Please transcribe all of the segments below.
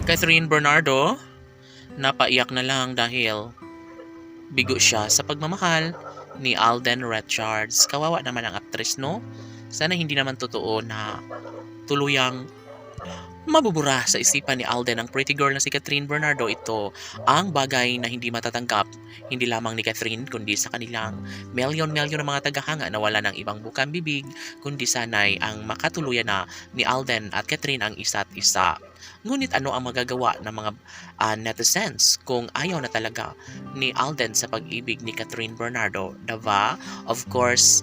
Catherine Bernardo, napaiyak na lang dahil bigo siya sa pagmamahal ni Alden Richards. Kawawa naman ang aktres, no? Sana hindi naman totoo na tuluyang mabubura sa isipan ni Alden ang pretty girl na si Catherine Bernardo. Ito ang bagay na hindi matatanggap hindi lamang ni Catherine kundi sa kanilang milyon-milyon ng mga tagahanga na wala ng ibang bukang bibig kundi sanay ang makatuluyan na ni Alden at Catherine ang isa't isa. Ngunit ano ang magagawa ng mga netizens kung ayaw na talaga ni Alden sa pag-ibig ni Catherine Bernardo, diba? Of course,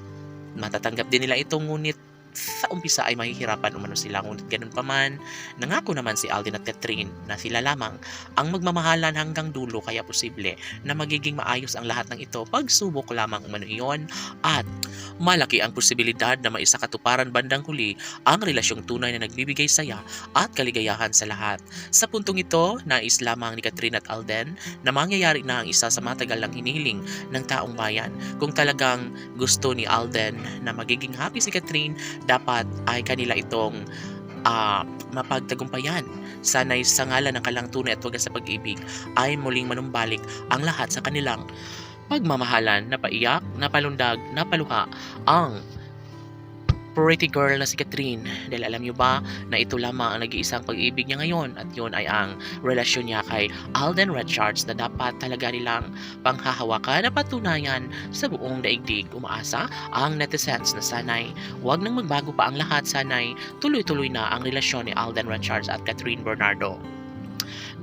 matatanggap din nila ito, ngunit sa umpisa ay mahihirapan umano sila, ngunit ganun pa man, nangako naman si Alden at Catherine na sila lamang ang magmamahalan hanggang dulo, kaya posible na magiging maayos ang lahat ng ito. Pagsubok lamang umano iyon at malaki ang posibilidad na maisakatuparan bandang huli ang relasyong tunay na nagbibigay saya at kaligayahan sa lahat. Sa puntong ito, nais lamang ni Catherine at Alden na mangyayari na ang isa sa matagal lang hinihiling ng taong bayan. Kung talagang gusto ni Alden na magiging happy si Catherine, dapat ay kanila itong mapagtagumpayan. Sana'y sa ngalan ng kalang tunay at wagas sa pag-ibig ay muling manumbalik ang lahat sa kanilang pagmamahalan. Napaiyak, napalundag, napaluha ang pretty girl na si Catherine, dahil alam niyo ba na ito lamang ang nag-iisang pag-ibig niya ngayon, at yun ay ang relasyon niya kay Alden Richards na dapat talaga nilang panghahawakan na patunayan sa buong daigdig. Umaasa ang netizens na sanay wag nang magbago pa ang lahat, sanay tuloy-tuloy na ang relasyon ni Alden Richards at Catherine Bernardo.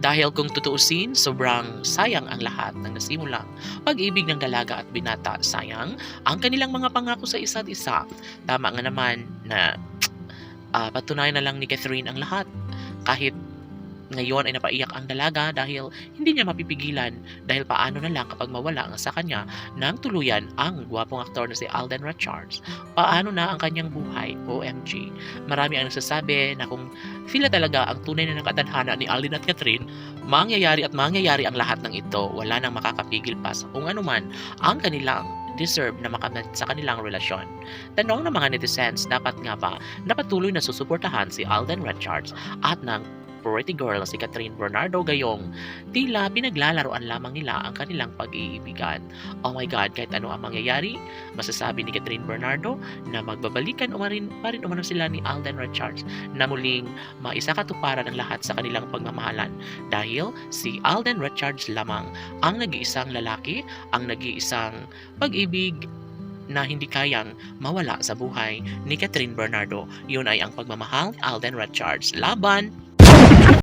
Dahil kung tutuusin, sobrang sayang ang lahat ng nasimulang pag-ibig ng dalaga at binata. Sayang ang kanilang mga pangako sa isa't isa. Tama nga naman na patunayan na lang ni Catherine ang lahat. Kahit ngayon ay napaiyak ang dalaga dahil hindi niya mapipigilan, dahil paano na lang kapag mawala sa kanya ng tuluyan ang gwapong aktor na si Alden Richards. Paano na ang kanyang buhay? OMG. Marami ang nagsasabi na kung sila talaga ang tunay na nakatadhana ni Alden at Catherine, mangyayari ang lahat ng ito. Wala nang makakapigil pa sa kung anuman ang kanilang deserve na makamit sa kanilang relasyon. Tanong ng mga netizens, dapat nga ba napatuloy na susuportahan si Alden Richards at ng pretty girl na si Catherine Bernardo, gayong tila pinaglalaroan lamang nila ang kanilang pag-iibigan? Oh my God, kahit ano ang mangyayari, masasabi ni Catherine Bernardo na magbabalikan pa rin umano sila ni Alden Richards na muling maisakatuparan ang lahat sa kanilang pagmamahalan, dahil si Alden Richards lamang ang nag-iisang lalaki, ang nag-iisang pag-ibig na hindi kayang mawala sa buhay ni Catherine Bernardo. Yun ay ang pagmamahal ni Alden Richards. Laban!